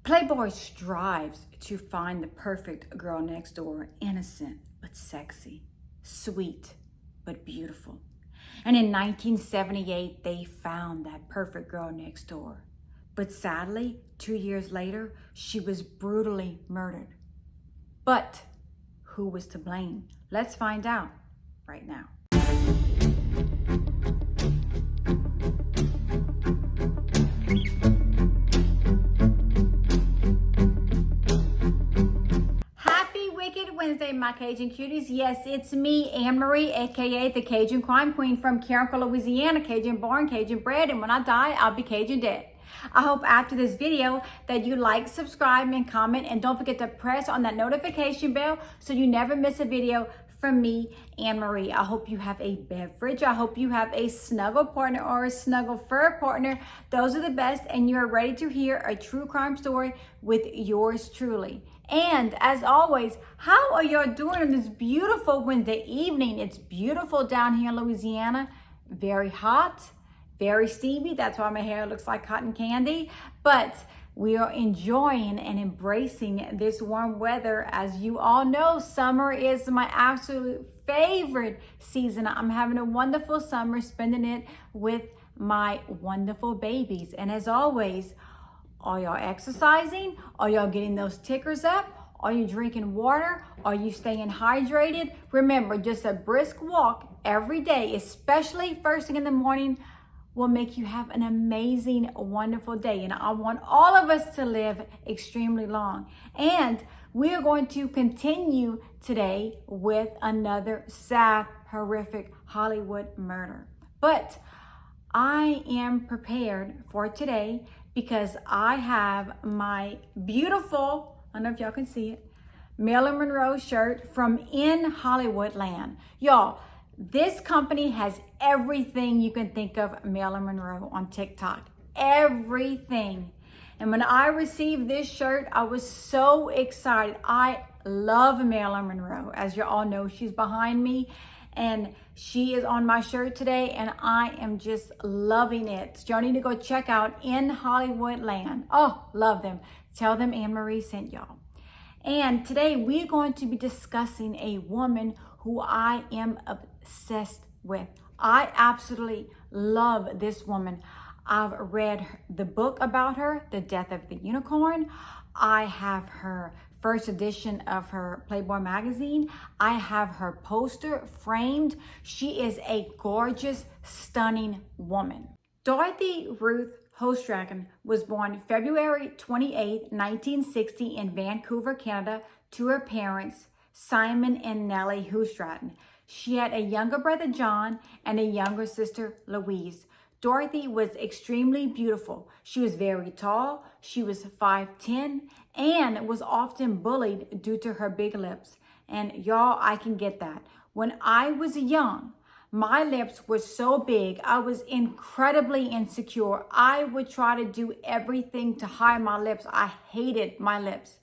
Playboy strives to find the perfect girl next door, innocent but sexy, sweet but beautiful. And in 1978, they found that perfect girl next door. But sadly, 2 years later, she was brutally murdered. But who was to blame? Let's find out right now. Happy Wicked Wednesday, my Cajun cuties. Yes, it's me, Anne-Marie, aka the Cajun Crime Queen from Carrico, Louisiana, Cajun born, Cajun bred, and when I die, I'll be Cajun dead. I hope after this video that you like, subscribe, and comment, and don't forget to press on that notification bell so you never miss a video from me, Anne-Marie. I hope you have a beverage. I hope you have a snuggle partner or a snuggle fur partner. Those are the best, and you're ready to hear a true crime story with yours truly. And as always, how are y'all doing on this beautiful Wednesday evening? It's beautiful down here in Louisiana. Very hot, very steamy. That's why my hair looks like cotton candy. But we are enjoying and embracing this warm weather. As you all know, summer is my absolute favorite season. I'm having a wonderful summer, spending it with my wonderful babies. And as always, are y'all exercising? Are y'all getting those tickers up? Are you drinking water? Are you staying hydrated? Remember, just a brisk walk every day, especially first thing in the morning, will make you have an amazing, wonderful day. And I want all of us to live extremely long. And we are going to continue today with another sad, horrific Hollywood murder. But I am prepared for today because I have my beautiful, I don't know if y'all can see it, Marilyn Monroe shirt from In Hollywood Land. Y'all, this company has everything you can think of Marilyn Monroe on TikTok. Everything. And when I received this shirt, I was so excited. I love Marilyn Monroe. As you all know, she's behind me. And she is on my shirt today, and I am just loving it. So y'all need to go check out In Hollywood Land. Oh, love them. Tell them Anne-Marie sent y'all. And today we're going to be discussing a woman who I am obsessed with. I absolutely love this woman. I've read the book about her, The Death of the Unicorn. I have her first edition of her Playboy magazine. I have her poster framed. She is a gorgeous, stunning woman. Dorothy Ruth Stratten was born February 28, 1960 in Vancouver, Canada, to her parents, Simon and Nellie Stratten. She had a younger brother, John, and a younger sister, Louise. Dorothy was extremely beautiful. She was very tall. She was 5'10", and was often bullied due to her big lips. And y'all, I can get that. When I was young, my lips were so big, I was incredibly insecure. I would try to do everything to hide my lips. I hated my lips.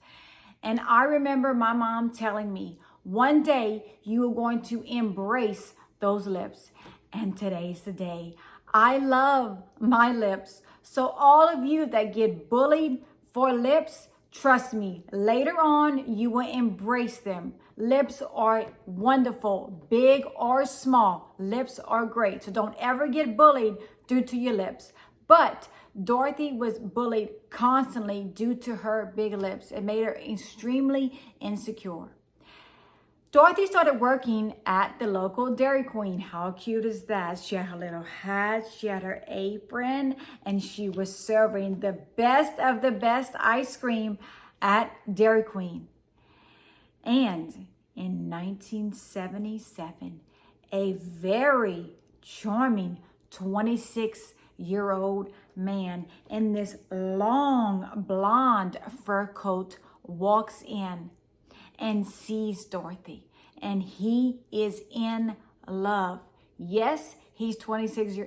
And I remember my mom telling me, one day you are going to embrace those lips. And today's the day. I love my lips. So all of you that get bullied for lips, trust me, later on you will embrace them. Lips are wonderful, big or small. Lips are great. So don't ever get bullied due to your lips. But Dorothy was bullied constantly due to her big lips. It made her extremely insecure. Dorothy started working at the local Dairy Queen. How cute is that? She had her little hat, she had her apron, and she was serving the best of the best ice cream at Dairy Queen. And in 1977, a very charming 26-year-old man in this long blonde fur coat walks in and sees Dorothy, and he is in love. Yes, he's 26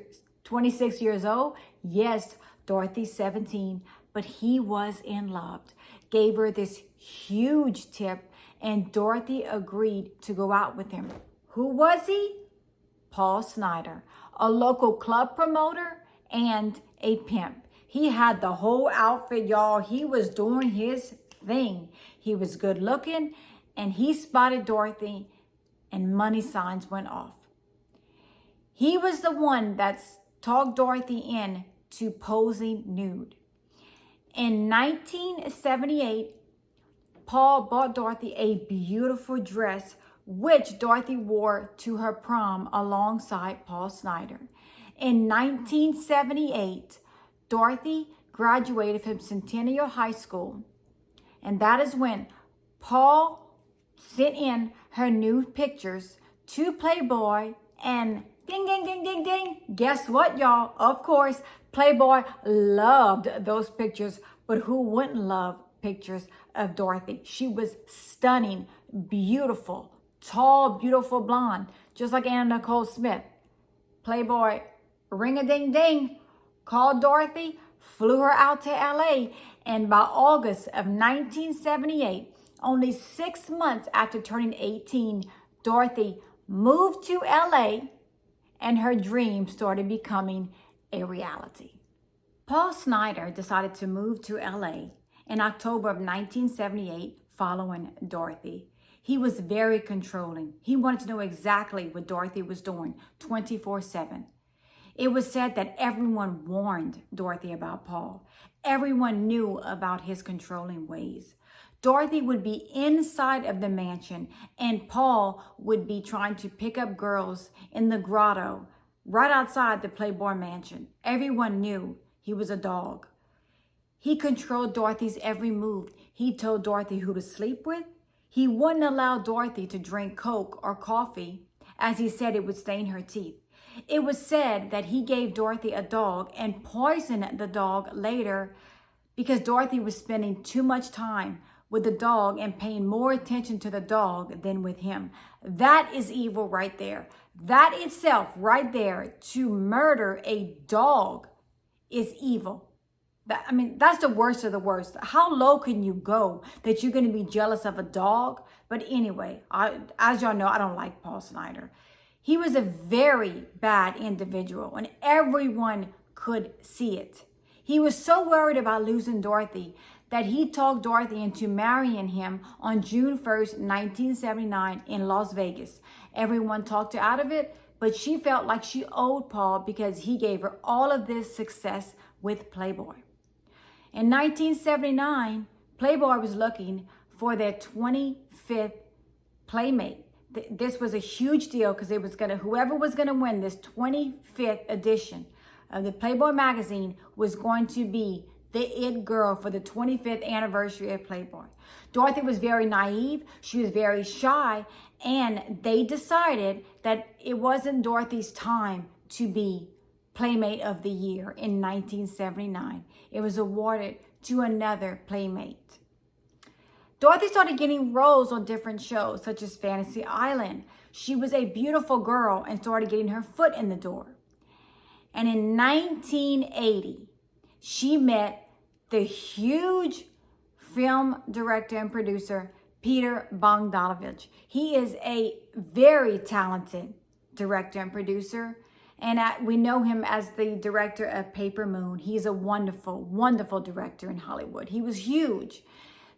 years old. Yes, Dorothy's 17, but he was in love. Gave her this huge tip, and Dorothy agreed to go out with him. Who was he? Paul Snider, a local club promoter and a pimp. He had the whole outfit, y'all. He was doing his thing. He was good looking, and he spotted Dorothy, and money signs went off. He was the one that talked Dorothy in to posing nude. In 1978, Paul bought Dorothy a beautiful dress, which Dorothy wore to her prom alongside Paul Snider. In 1978, Dorothy graduated from Centennial High School, and that is when Paul sent in her nude pictures to Playboy, and ding, ding, ding, ding, ding. Guess what, y'all? Of course, Playboy loved those pictures, but who wouldn't love pictures of Dorothy? She was stunning, beautiful, tall, beautiful blonde, just like Anna Nicole Smith. Playboy, ring-a-ding-ding, called Dorothy, flew her out to LA, and by August of 1978, only 6 months after turning 18, Dorothy moved to LA, and her dream started becoming a reality. Paul Snider decided to move to LA in October of 1978 following Dorothy. He was very controlling. He wanted to know exactly what Dorothy was doing 24/7. It was said that everyone warned Dorothy about Paul. Everyone knew about his controlling ways. Dorothy would be inside of the mansion, and Paul would be trying to pick up girls in the grotto right outside the Playboy mansion. Everyone knew he was a dog. He controlled Dorothy's every move. He told Dorothy who to sleep with. He wouldn't allow Dorothy to drink Coke or coffee, as he said it would stain her teeth. It was said that he gave Dorothy a dog and poisoned the dog later because Dorothy was spending too much time with the dog and paying more attention to the dog than with him. That is evil right there. That itself right there, to murder a dog, is evil. That's the worst of the worst. How low can you go that you're going to be jealous of a dog? But anyway, as y'all know, I don't like Paul Snider. He was a very bad individual, and everyone could see it. He was so worried about losing Dorothy that he talked Dorothy into marrying him on June 1st, 1979 in Las Vegas. Everyone talked her out of it, but she felt like she owed Paul because he gave her all of this success with Playboy. In 1979, Playboy was looking for their 25th Playmate. This was a huge deal because whoever was gonna win this 25th edition of the Playboy magazine was going to be the it girl for the 25th anniversary of Playboy. Dorothy was very naive. She was very shy, and they decided that it wasn't Dorothy's time to be Playmate of the Year in 1979. It was awarded to another Playmate. Dorothy started getting roles on different shows, such as Fantasy Island. She was a beautiful girl and started getting her foot in the door. And in 1980, she met the huge film director and producer, Peter Bogdanovich. He is a very talented director and producer, and we know him as the director of Paper Moon. He's a wonderful, wonderful director in Hollywood. He was huge.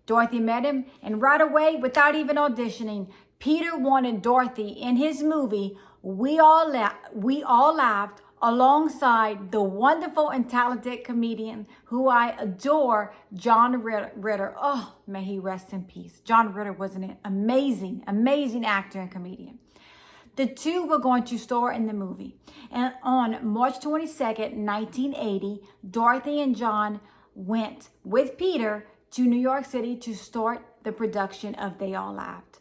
Dorothy met him, and right away, without even auditioning, Peter wanted Dorothy in his movie, We All Laughed, alongside the wonderful and talented comedian who I adore, John Ritter. Oh, may he rest in peace. John Ritter was an amazing, amazing actor and comedian. The two were going to star in the movie. And on March 22nd, 1980, Dorothy and John went with Peter to New York City to start the production of They All Laughed.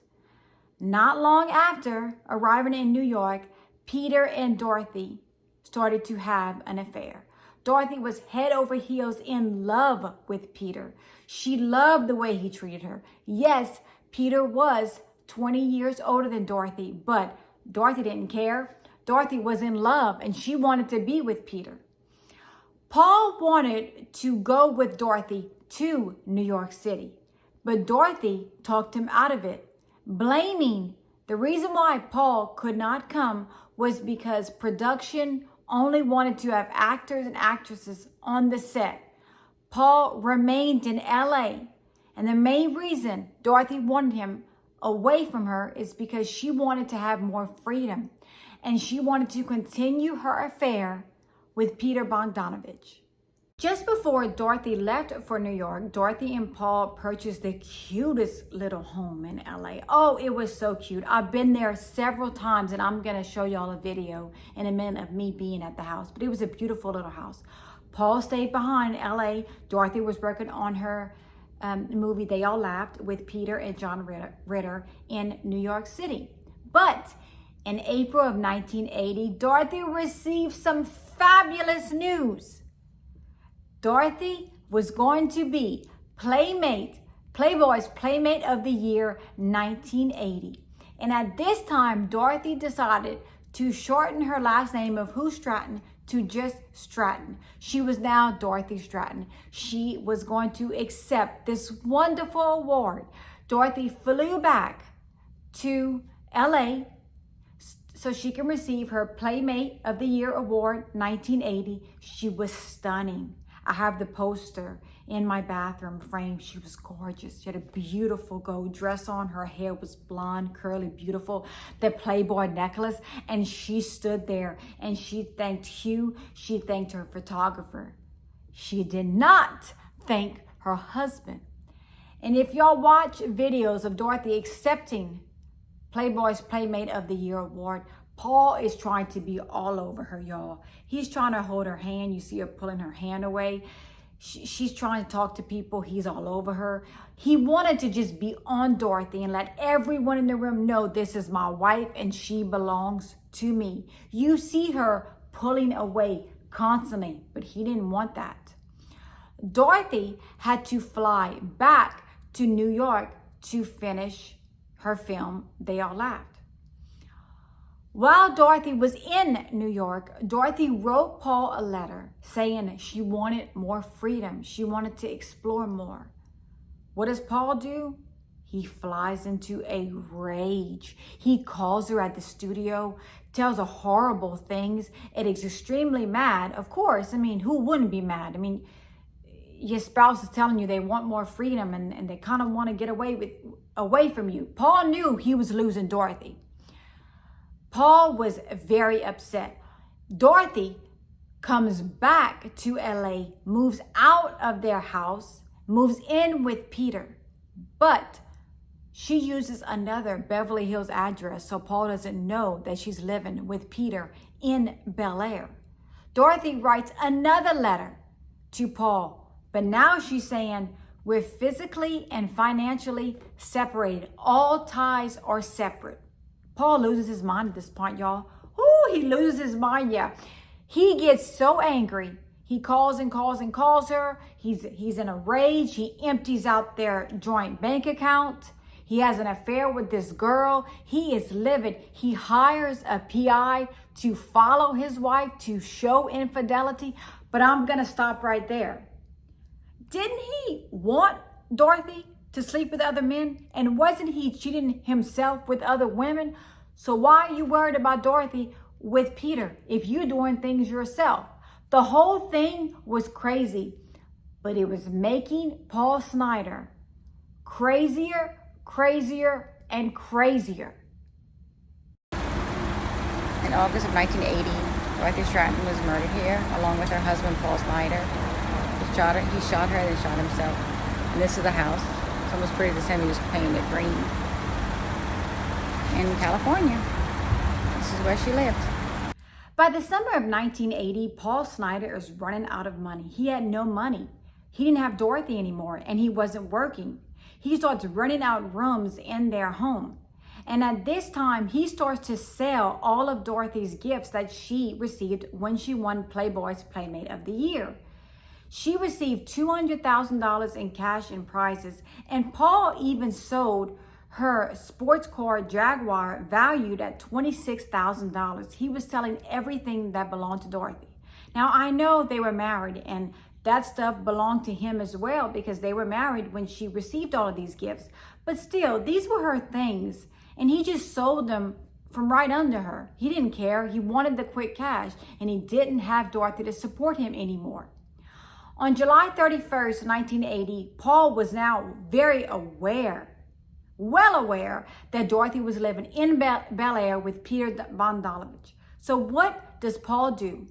Not long after arriving in New York, Peter and Dorothy started to have an affair. Dorothy was head over heels in love with Peter. She loved the way he treated her. Yes, Peter was 20 years older than Dorothy, but Dorothy didn't care. Dorothy was in love, and she wanted to be with Peter. Paul wanted to go with Dorothy to New York City, but Dorothy talked him out of it, blaming the reason why Paul could not come was because production only wanted to have actors and actresses on the set. Paul remained in LA. And the main reason Dorothy wanted him away from her is because she wanted to have more freedom. And she wanted to continue her affair with Peter Bogdanovich. Just before Dorothy left for New York, Dorothy and Paul purchased the cutest little home in LA. Oh, it was so cute. I've been there several times, and I'm going to show y'all a video in a minute of me being at the house. But it was a beautiful little house. Paul stayed behind in LA. Dorothy was working on her movie, They All Laughed, with Peter and John Ritter in New York City. But in April of 1980, Dorothy received some fabulous news. Dorothy was going to be Playboy's Playmate of the Year 1980. And at this time, Dorothy decided to shorten her last name of Who Stratten to just Stratten. She was now Dorothy Stratten. She was going to accept this wonderful award. Dorothy flew back to LA so she can receive her Playmate of the Year Award 1980. She was stunning. I have the poster in my bathroom frame. She was gorgeous. She had a beautiful gold dress on. Her hair was blonde, curly, beautiful. The Playboy necklace. And she stood there and she thanked Hugh. She thanked her photographer. She did not thank her husband. And if y'all watch videos of Dorothy accepting Playboy's Playmate of the Year award, Paul is trying to be all over her, y'all. He's trying to hold her hand. You see her pulling her hand away. She's trying to talk to people. He's all over her. He wanted to just be on Dorothy and let everyone in the room know this is my wife and she belongs to me. You see her pulling away constantly, but he didn't want that. Dorothy had to fly back to New York to finish her film, They All Laughed. While Dorothy was in New York, Dorothy wrote Paul a letter saying she wanted more freedom. She wanted to explore more. What does Paul do? He flies into a rage. He calls her at the studio, tells her horrible things, and is extremely mad. Of course, I mean, who wouldn't be mad? I mean, your spouse is telling you they want more freedom and they kind of want to get away from you. Paul knew he was losing Dorothy. Paul was very upset. Dorothy comes back to LA, moves out of their house, moves in with Peter, but she uses another Beverly Hills address so Paul doesn't know that she's living with Peter in Bel Air. Dorothy writes another letter to Paul, but now she's saying, we're physically and financially separated. All ties are separate. Paul loses his mind at this point, y'all. Ooh, he loses his mind, yeah. He gets so angry. He calls and calls and calls her. He's in a rage. He empties out their joint bank account. He has an affair with this girl. He is livid. He hires a PI to follow his wife to show infidelity. But I'm going to stop right there. Didn't he want Dorothy to sleep with other men? And wasn't he cheating himself with other women? So why are you worried about Dorothy with Peter if you're doing things yourself? The whole thing was crazy, but it was making Paul Snider crazier, and crazier. In August of 1980, Dorothy Stratten was murdered here along with her husband, Paul Snider. He shot her and then shot himself. And this is the house. It's almost pretty the same. He just painted it green. In California. This is where she lived. By the summer of 1980, Paul Snider is running out of money. He had no money. He didn't have Dorothy anymore, and he wasn't working. He starts renting out rooms in their home. And at this time, he starts to sell all of Dorothy's gifts that she received when she won Playboy's Playmate of the Year. She received $200,000 in cash and prizes, and Paul even sold her sports car Jaguar valued at $26,000. He was selling everything that belonged to Dorothy. Now, I know they were married, and that stuff belonged to him as well because they were married when she received all of these gifts. But still, these were her things, and he just sold them from right under her. He didn't care. He wanted the quick cash, and he didn't have Dorothy to support him anymore. On July 31st, 1980, Paul was now very well aware that Dorothy was living in Bel Air with Peter von Dolovich. So what does Paul do?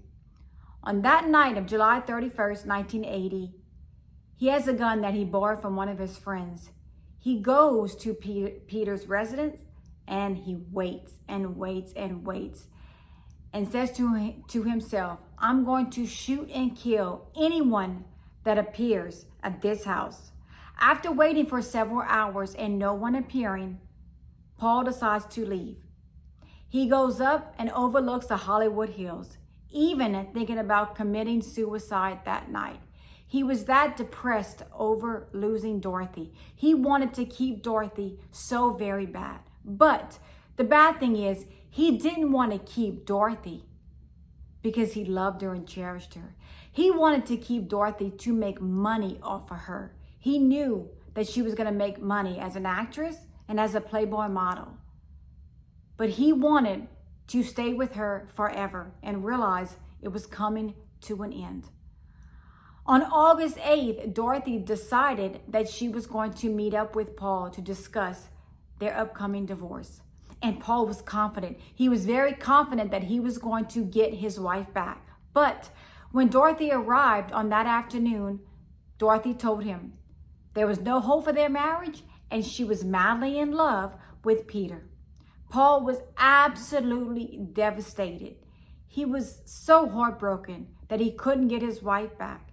On that night of July 31st, 1980, he has a gun that he borrowed from one of his friends. He goes to Peter's residence and he waits and waits and waits and says to himself, I'm going to shoot and kill anyone that appears at this house. After waiting for several hours and no one appearing, Paul decides to leave. He goes up and overlooks the Hollywood Hills, even thinking about committing suicide that night. He was that depressed over losing Dorothy. He wanted to keep Dorothy so very bad. But the bad thing is, he didn't want to keep Dorothy because he loved her and cherished her. He wanted to keep Dorothy to make money off of her. He knew that she was going to make money as an actress and as a Playboy model. But he wanted to stay with her forever and realized it was coming to an end. On August 8th, Dorothy decided that she was going to meet up with Paul to discuss their upcoming divorce. And Paul was confident. He was very confident that he was going to get his wife back. But when Dorothy arrived on that afternoon, Dorothy told him there was no hope for their marriage and she was madly in love with Peter. Paul was absolutely devastated. He was so heartbroken that he couldn't get his wife back.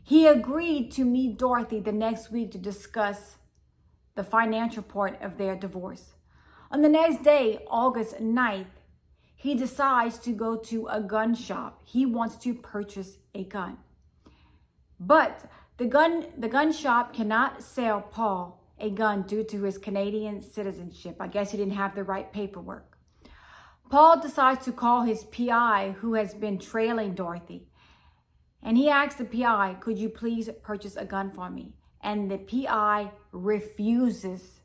He agreed to meet Dorothy the next week to discuss the financial part of their divorce. On the next day, August 9th, he decides to go to a gun shop. He wants to purchase a gun. But the gun shop cannot sell Paul a gun due to his Canadian citizenship. I guess he didn't have the right paperwork. Paul decides to call his PI who has been trailing Dorothy. And he asks the PI, could you please purchase a gun for me? And the PI refuses.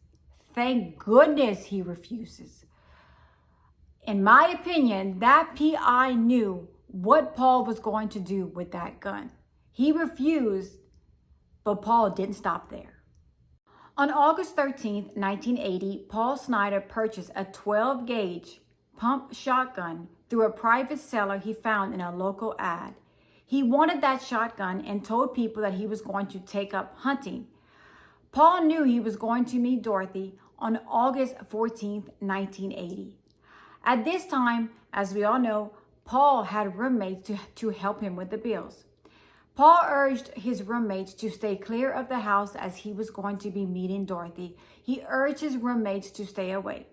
Thank goodness he refuses. In my opinion, that PI knew what Paul was going to do with that gun. He refused, but Paul didn't stop there. On August 13th, 1980, Paul Snider purchased a 12-gauge pump shotgun through a private seller he found in a local ad. He wanted that shotgun and told people that he was going to take up hunting. Paul knew he was going to meet Dorothy on August 14th, 1980. At this time, as we all know, Paul had roommates to help him with the bills. Paul urged his roommates to stay clear of the house as he was going to be meeting Dorothy. He urged his roommates to stay away.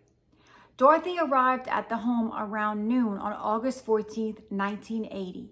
Dorothy arrived at the home around noon on August 14th, 1980.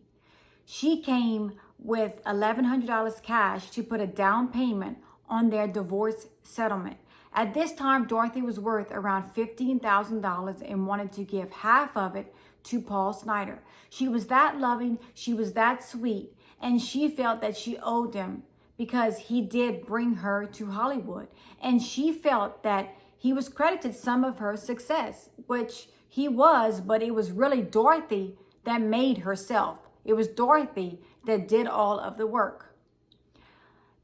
She came with $1,100 cash to put a down payment on their divorce settlement. At this time, Dorothy was worth around $15,000 and wanted to give half of it to Paul Snider. She was that loving, she was that sweet, and she felt that she owed him because he did bring her to Hollywood. And she felt that he was credited some of her success, which he was, but it was really Dorothy that made herself. It was Dorothy that did all of the work.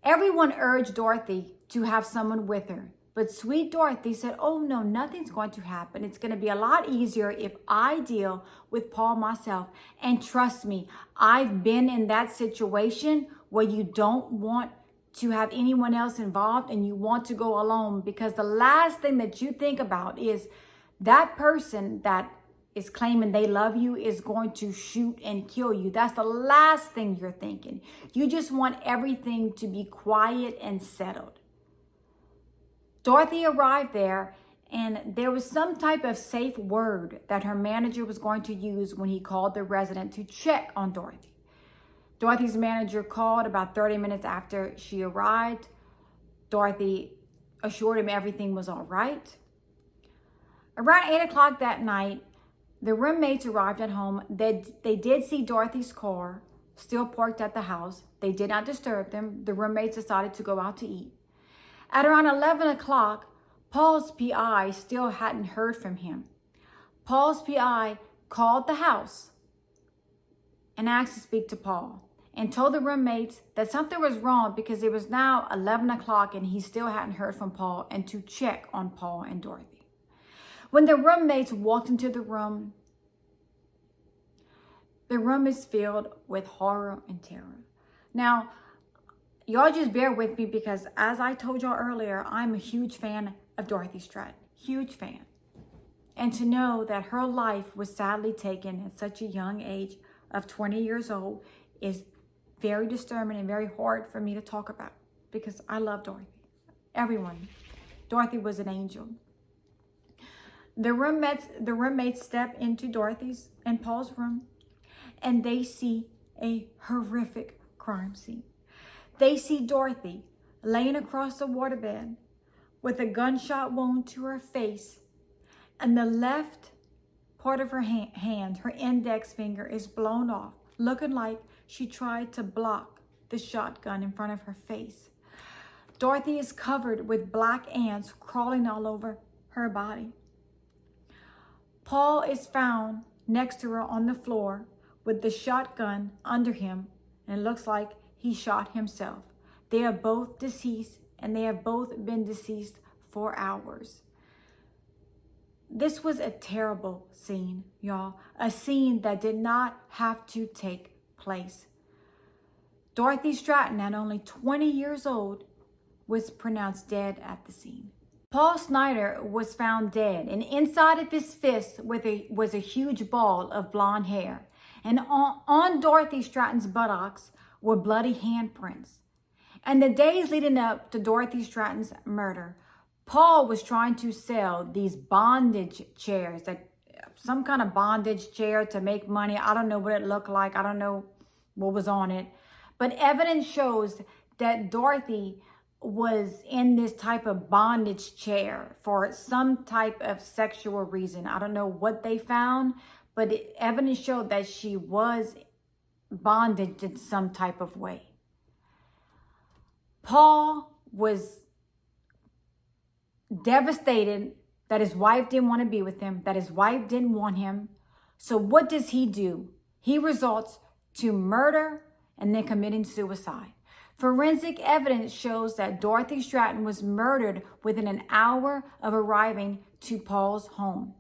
Everyone urged Dorothy to have someone with her. But sweet Dorothy said, oh no, nothing's going to happen. It's going to be a lot easier if I deal with Paul myself. And trust me, I've been in that situation where you don't want to have anyone else involved and you want to go alone, because the last thing that you think about is that person that is claiming they love you is going to shoot and kill you. That's the last thing you're thinking. You just want everything to be quiet and settled. Dorothy arrived there, and there was some type of safe word that her manager was going to use when he called the resident to check on Dorothy. Dorothy's manager called about 30 minutes after she arrived. Dorothy assured him everything was all right. Around 8 o'clock that night, the roommates arrived at home. They did see Dorothy's car still parked at the house. They did not disturb them. The roommates decided to go out to eat. At around 11 o'clock, Paul's PI still hadn't heard from him. Paul's PI called the house and asked to speak to Paul. and told the roommates that something was wrong because it was now 11 o'clock and he still hadn't heard from Paul, and to check on Paul and Dorothy. When the roommates walked into the room is filled with horror and terror. Now, y'all just bear with me because as I told y'all earlier, I'm a huge fan of Dorothy Stratten, huge fan. And to know that her life was sadly taken at such a young age of 20 years old is very disturbing and very hard for me to talk about because I love Dorothy. Everyone. Dorothy was an angel. The roommates step into Dorothy's and Paul's room, and they see a horrific crime scene. They see Dorothy laying across the waterbed with a gunshot wound to her face, and the left part of her hand, her index finger, is blown off, looking like she tried to block the shotgun in front of her face. Dorothy is covered with black ants crawling all over her body. Paul is found next to her on the floor with the shotgun under him, and it looks like he shot himself. They are both deceased, and they have both been deceased for hours. This was a terrible scene, y'all. A scene that did not have to take place. Dorothy Stratten, at only 20 years old, was pronounced dead at the scene. Paul Snider was found dead, and inside of his fist was a huge ball of blonde hair. And on Dorothy Stratten's buttocks were bloody handprints. And the days leading up to Dorothy Stratten's murder, Paul was trying to sell these bondage chairs, some kind of bondage chair to make money. I don't know what it looked like. I don't know what was on it. But evidence shows that Dorothy was in this type of bondage chair for some type of sexual reason. I don't know what they found, but evidence showed that she was bonded in some type of way. Paul was devastated that his wife didn't want to be with him, that his wife didn't want him. So what does he do? He resorts to murder and then committing suicide. Forensic evidence shows that Dorothy Stratten was murdered within an hour of arriving to Paul's home.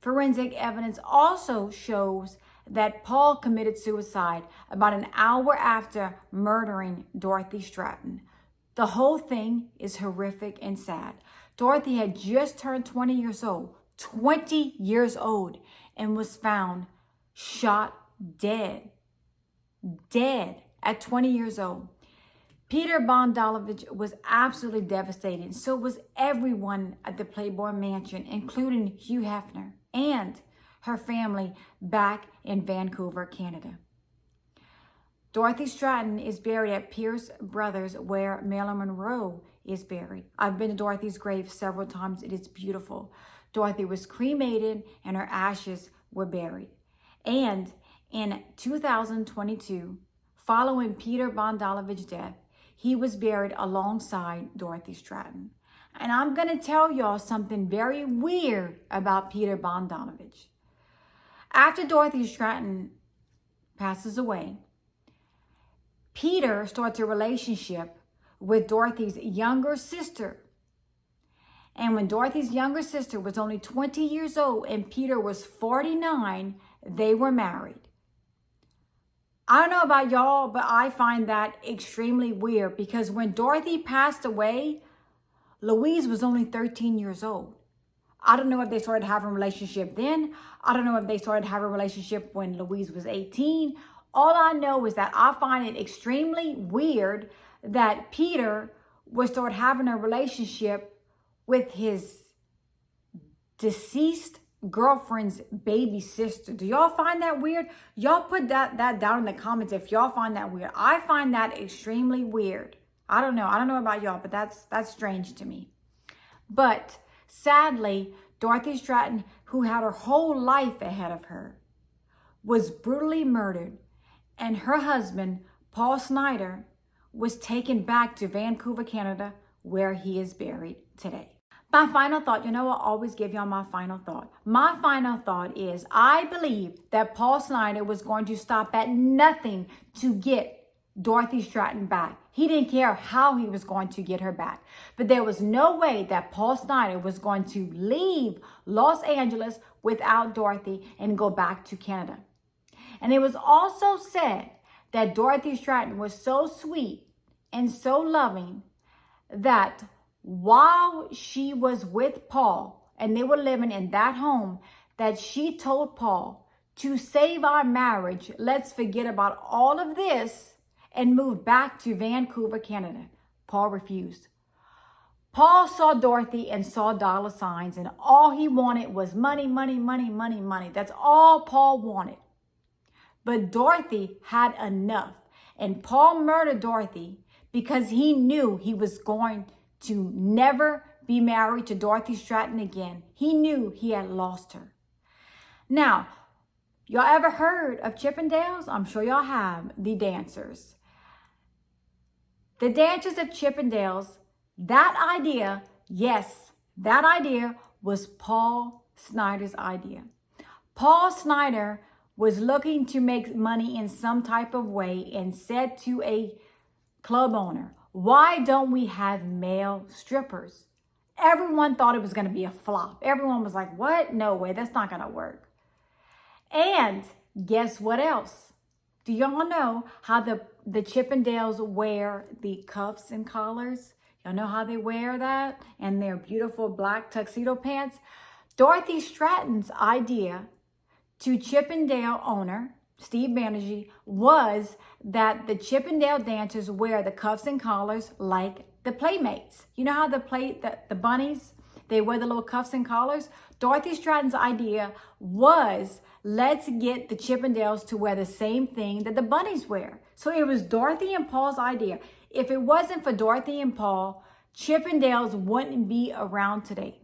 Forensic evidence also shows that Paul committed suicide about an hour after murdering Dorothy Stratten. The whole thing is horrific and sad. Dorothy had just turned 20 years old, and was found shot dead at 20 years old. Peter Bondalovich was absolutely devastated. So was everyone at the Playboy Mansion, including Hugh Hefner and her family back in Vancouver, Canada. Dorothy Stratten is buried at Pierce Brothers, where Marilyn Monroe is buried. I've been to Dorothy's grave several times. It is beautiful. Dorothy was cremated and her ashes were buried. And in 2022, following Peter Bondalovich's death, he was buried alongside Dorothy Stratten. And I'm going to tell y'all something very weird about Peter Bondalovich. After Dorothy Stratten passes away, Peter starts a relationship with Dorothy's younger sister. And when Dorothy's younger sister was only 20 years old and Peter was 49, they were married. I don't know about y'all, but I find that extremely weird because when Dorothy passed away, Louise was only 13 years old. I don't know if they started having a relationship then. I don't know if they started having a relationship when Louise was 18. All I know is that I find it extremely weird that Peter would start having a relationship with his deceased girlfriend's baby sister. Do y'all find that weird? Y'all put that down in the comments if y'all find that weird. I find that extremely weird. I don't know about y'all, but that's strange to me. But sadly, Dorothy Stratten, who had her whole life ahead of her, was brutally murdered, and her husband, Paul Snider, was taken back to Vancouver, Canada, where he is buried today. My final thought, you know, I always give y'all my final thought. My final thought is I believe that Paul Snider was going to stop at nothing to get Dorothy Stratten back. He didn't care how he was going to get her back. But there was no way that Paul Snider was going to leave Los Angeles without Dorothy and go back to Canada. And it was also said that Dorothy Stratten was so sweet and so loving that while she was with Paul and they were living in that home, that she told Paul, to save our marriage, let's forget about all of this and move back to Vancouver, Canada. Paul refused. Paul saw Dorothy and saw dollar signs, and all he wanted was money, money, money, money, money. That's all Paul wanted. But Dorothy had enough, and Paul murdered Dorothy because he knew he was going to never be married to Dorothy Stratten again. He knew he had lost her. Now, y'all ever heard of Chippendales? I'm sure y'all have. The dancers. The dancers of Chippendales, that idea, yes, that idea was Paul Snider's idea. Paul Snider was looking to make money in some type of way and said to a club owner, why don't we have male strippers? Everyone thought it was going to be a flop. Everyone was like, what? No way, that's not going to work. And guess what else? Do y'all know how the Chippendales wear the cuffs and collars? Y'all know how they wear that? And their beautiful black tuxedo pants? Dorothy Stratten's idea to Chippendale owner, Steve Banerjee, was that the Chippendale dancers wear the cuffs and collars like the Playmates. You know how the bunnies, they wear the little cuffs and collars? Dorothy Stratten's idea was, let's get the Chippendales to wear the same thing that the bunnies wear. So it was Dorothy and Paul's idea. If it wasn't for Dorothy and Paul, Chippendales wouldn't be around today.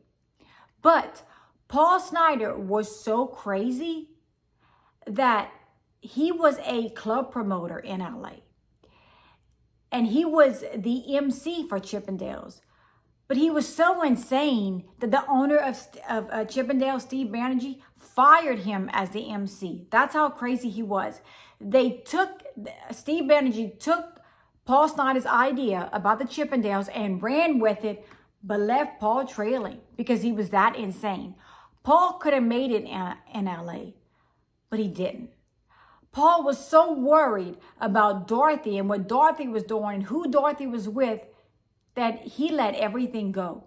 But Paul Snider was so crazy that he was a club promoter in LA. And he was the MC for Chippendales. But he was so insane that the owner of Chippendale, Steve Banerjee, fired him as the MC. That's how crazy he was. Steve Banerjee took Paul Snider's idea about the Chippendales and ran with it, but left Paul trailing because he was that insane. Paul could have made it in LA, but he didn't. Paul was so worried about Dorothy and what Dorothy was doing and who Dorothy was with that he let everything go.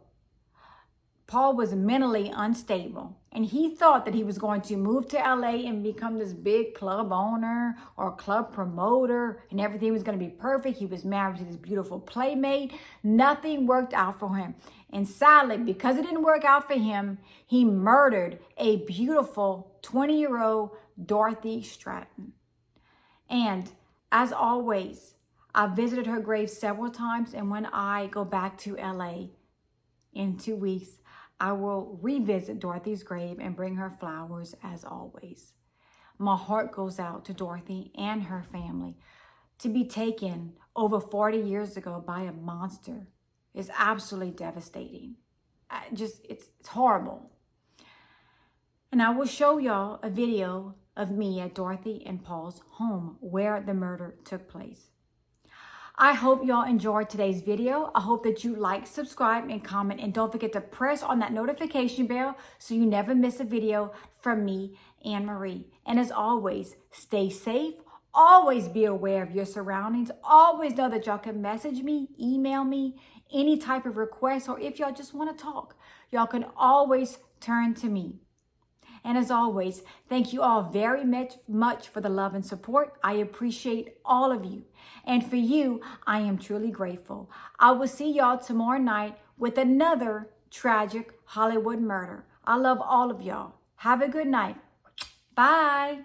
Paul was mentally unstable, and he thought that he was going to move to LA and become this big club owner or club promoter, and everything was going to be perfect. He was married to this beautiful Playmate. Nothing worked out for him. And sadly, because it didn't work out for him, he murdered a beautiful 20-year-old Dorothy Stratten. And as always, I visited her grave several times, and when I go back to LA in 2 weeks, I will revisit Dorothy's grave and bring her flowers as always. My heart goes out to Dorothy and her family. To be taken over 40 years ago by a monster is absolutely devastating. It's horrible. And I will show y'all a video of me at Dorothy and Paul's home where the murder took place. I hope y'all enjoyed today's video. I hope that you like, subscribe, and comment. And don't forget to press on that notification bell so you never miss a video from me, Anne Marie. And as always, stay safe. Always be aware of your surroundings. Always know that y'all can message me, email me, any type of request, or if y'all just want to talk, y'all can always turn to me. And as always, thank you all very much for the love and support. I appreciate all of you. And for you, I am truly grateful. I will see y'all tomorrow night with another tragic Hollywood murder. I love all of y'all. Have a good night. Bye.